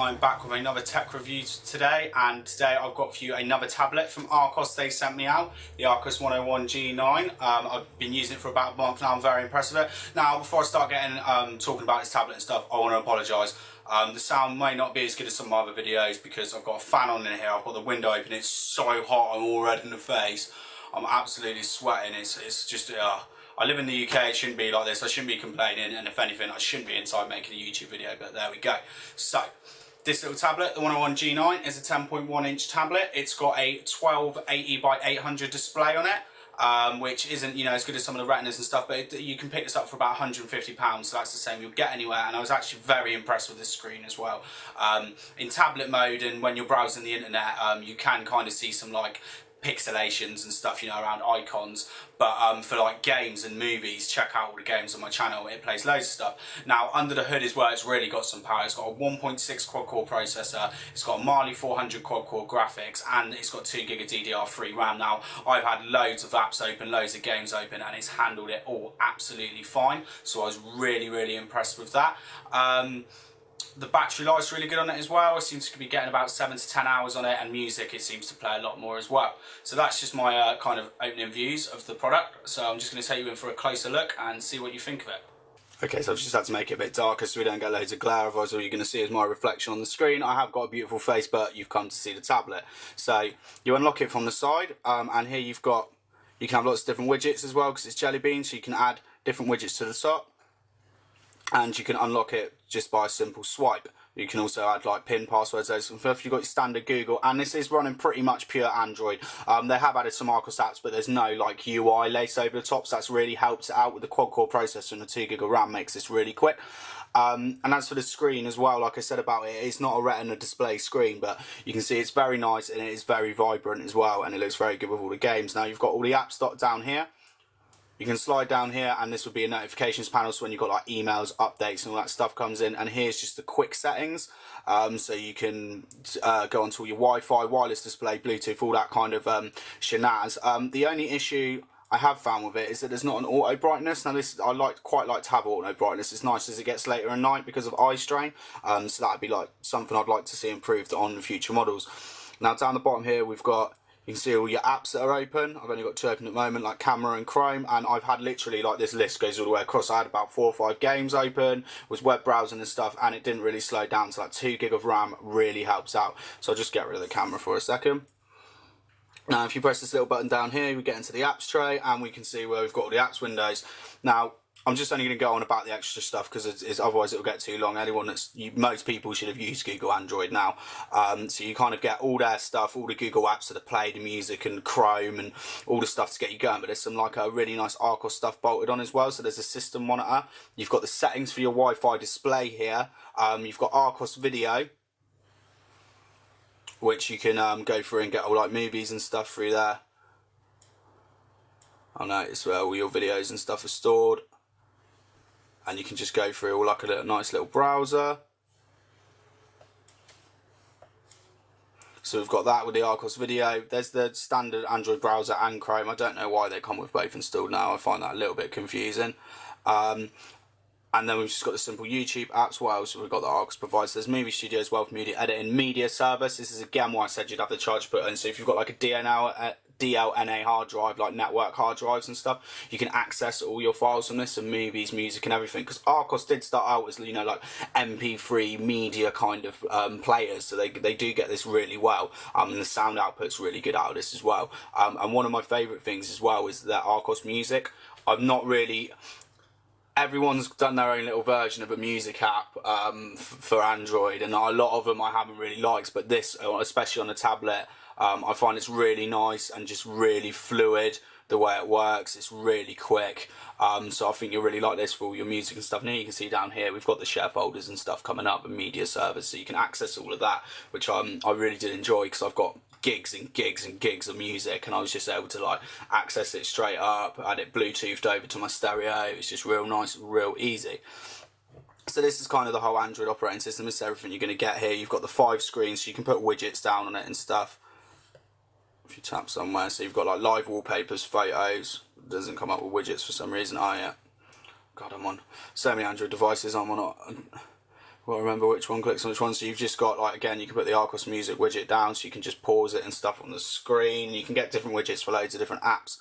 I'm back with another tech review today, and today I've got for you another tablet from Archos. They sent me out, the Archos 101 G9. I've been using it for about a month now. I'm very impressed with it. Now, before I start getting talking about this tablet and stuff, I want to apologise. The sound may not be as good as some of my other videos because I've got a fan on in here, I've got the window open, it's so hot, I'm all red in the face. I'm absolutely sweating. It's just I live in the UK, it shouldn't be like this, I shouldn't be complaining, and if anything I shouldn't be inside making a YouTube video, but there we go. So, this little tablet, the 101 G9, is a 10.1 inch tablet. It's got a 1280 by 800 display on it, which isn't, you know, as good as some of the Retinas and stuff, but you can pick this up for about £150, so that's the same you'll get anywhere, and I was actually very impressed with this screen as well. In tablet mode and when you're browsing the internet, you can kind of see some like pixelations and stuff, you know, around icons, but for like games and movies, check out all the games on my channel, it plays loads of stuff. Now under the hood is where it's really got some power. It's got a 1.6 quad core processor, it's got a Mali 400 quad core graphics, and it's got 2GB of DDR3 RAM. Now I've had loads of apps open, loads of games open, and it's handled it all absolutely fine, so I was really impressed with that. The battery life's really good on it as well. I seem to be getting about 7 to 10 hours on it, and music it seems to play a lot more as well. So that's just my kind of opening views of the product. So I'm just going to take you in for a closer look and see what you think of it. Okay, so I've just had to make it a bit darker so we don't get loads of glare, otherwise all you're going to see is my reflection on the screen. I have got a beautiful face, but you've come to see the tablet. So you unlock it from the side, and here you can have lots of different widgets as well because it's Jelly Bean, so you can add different widgets to the top. And you can unlock it just by a simple swipe. You can also add like PIN, passwords, those sort of stuff. You've got your standard Google, and this is running pretty much pure Android. They have added some Archos apps, but there's no like UI lace over the top, so that's really helped it out with the quad core processor, and the 2GB of RAM makes this really quick. And as for the screen as well, like I said about it, it's not a Retina display screen, but you can see it's very nice and it is very vibrant as well, and it looks very good with all the games. Now you've got all the apps down here. You can slide down here and this would be a notifications panel, so when you've got like emails, updates and all that stuff comes in, and here's just the quick settings, so you can go onto your Wi-Fi, wireless display, Bluetooth, all that kind of shenanigans. The only issue I have found with it is that there's not an auto brightness. Now this, I quite like to have auto brightness. It's nice as it gets later at night because of eye strain, so that'd be like something I'd like to see improved on the future models. Now down the bottom here we've got, you can see all your apps that are open. I've only got 2 open at the moment, like Camera and Chrome, and I've had literally, like, this list goes all the way across. I had about 4 or 5 games open, was web browsing and stuff, and it didn't really slow down, so like 2GB of RAM really helps out. So I'll just get rid of the camera for a second. Now if you press this little button down here, we get into the apps tray, and we can see where we've got all the apps windows. Now I'm just only going to go on about the extra stuff because otherwise it'll get too long. Most people should have used Google Android now. So you kind of get all their stuff, all the Google apps that are played, the music and Chrome and all the stuff to get you going. But there's some like a really nice Archos stuff bolted on as well. So there's a system monitor. You've got the settings for your Wi-Fi display here. You've got Archos video, which you can go through and get all like movies and stuff through there. I notice where all your videos and stuff are stored. And you can just go through all like a nice little browser. So we've got that with the Archos video. There's the standard Android browser and Chrome. I don't know why they come with both installed now. I find that a little bit confusing. And then we've just got the simple YouTube apps. What else have we got that Archos provides? There's Movie Studio as well for media editing, media service. This is again why I said you'd have the charge put in. So if you've got like a DLNA hard drive, like network hard drives and stuff, you can access all your files from this, and movies, music and everything, because Archos did start out as, you know, like MP3 media kind of players, so they do get this really well, and the sound output's really good out of this as well. And one of my favourite things as well is that Archos music, everyone's done their own little version of a music app for Android, and a lot of them I haven't really liked, but this, especially on the tablet, I find it's really nice and just really fluid the way it works. It's really quick, so I think you'll really like this for all your music and stuff. Now you can see down here we've got the share folders and stuff coming up, and media servers, so you can access all of that, which I really did enjoy because I've got gigs and gigs and gigs of music, and I was just able to like access it straight up, had it Bluetoothed over to my stereo. It was just real nice, real easy. So this is kind of the whole Android operating system. This is everything you're going to get here. You've got the 5 screens, so you can put widgets down on it and stuff. If you tap somewhere, so you've got like live wallpapers, photos. It doesn't come up with widgets for some reason. Oh yeah, God, I'm on so many Android devices. I'm on Well, remember which one clicks on which one. So you've just got, like, again, you can put the Archos music widget down, so you can just pause it and stuff on the screen. You can get different widgets for loads of different apps.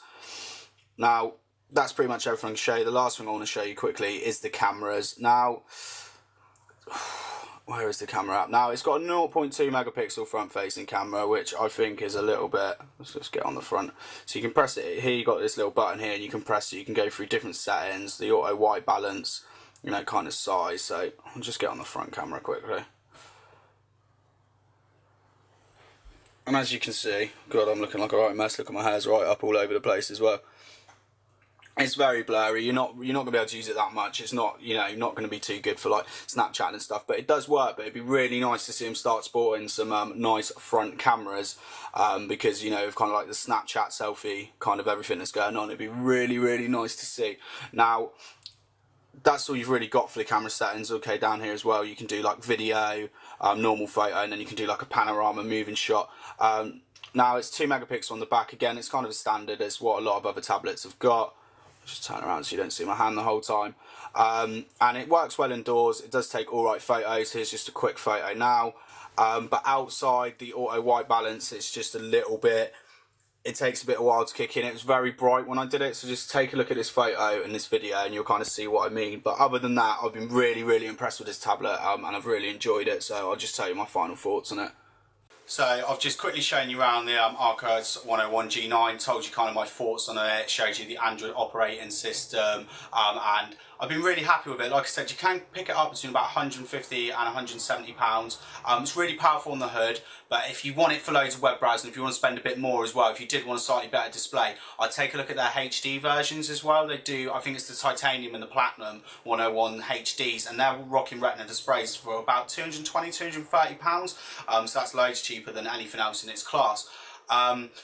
Now, that's pretty much everything I can show you. The last thing I want to show you quickly is the cameras. Now, where is the camera app? Now, it's got a 0.2 megapixel front-facing camera, which I think is a little bit... Let's just get on the front. So you can press it. Here you got this little button here, and you can press it. You can go through different settings, the auto white balance, you know, kind of size. So I'll just get on the front camera quickly. And as you can see, God, I'm looking like a right mess. Look at my hair's right up all over the place as well. It's very blurry. You're not going to be able to use it that much. It's not, you know, not going to be too good for like Snapchat and stuff. But it does work. But it'd be really nice to see them start sporting some nice front cameras, because, you know, of kind of like the Snapchat selfie kind of everything that's going on. It'd be really, really nice to see. Now, that's all you've really got for the camera settings. Okay, down here as well, you can do like video, normal photo, and then you can do like a panorama moving shot. Now, it's 2 megapixels on the back. Again, it's kind of a standard as what a lot of other tablets have got. Just turn around so you don't see my hand the whole time. And it works well indoors. It does take all right photos. Here's just a quick photo now. But outside, the auto white balance, it's just a little bit... It takes a bit of a while to kick in. It was very bright when I did it, so just take a look at this photo and this video and you'll kind of see what I mean. But other than that, I've been really, really impressed with this tablet, and I've really enjoyed it, so I'll just tell you my final thoughts on it. So I've just quickly shown you around the Archos 101 G9, told you kind of my thoughts on it, showed you the Android operating system, and I've been really happy with it. Like I said, you can pick it up between about 150 and 170 pounds. It's really powerful on the hood, but if you want it for loads of web browsing, if you want to spend a bit more as well, if you did want a slightly better display, I'd take a look at their HD versions as well. They do, I think it's the Titanium and the Platinum 101 HDs, and they're rocking Retina displays for about 220, 230 pounds. So that's loads cheaper than anything else in its class.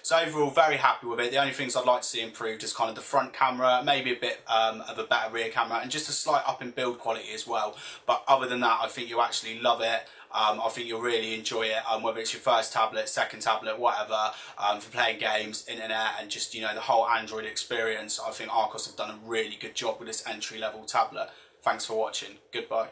So overall, very happy with it. The only things I'd like to see improved is kind of the front camera, maybe a bit of a better rear camera, and just a slight up in build quality as well. But other than that, I think you'll actually love it. I think you'll really enjoy it, whether it's your first tablet, second tablet, whatever, for playing games, internet, and just, you know, the whole Android experience. I think Archos have done a really good job with this entry-level tablet. Thanks for watching. Goodbye.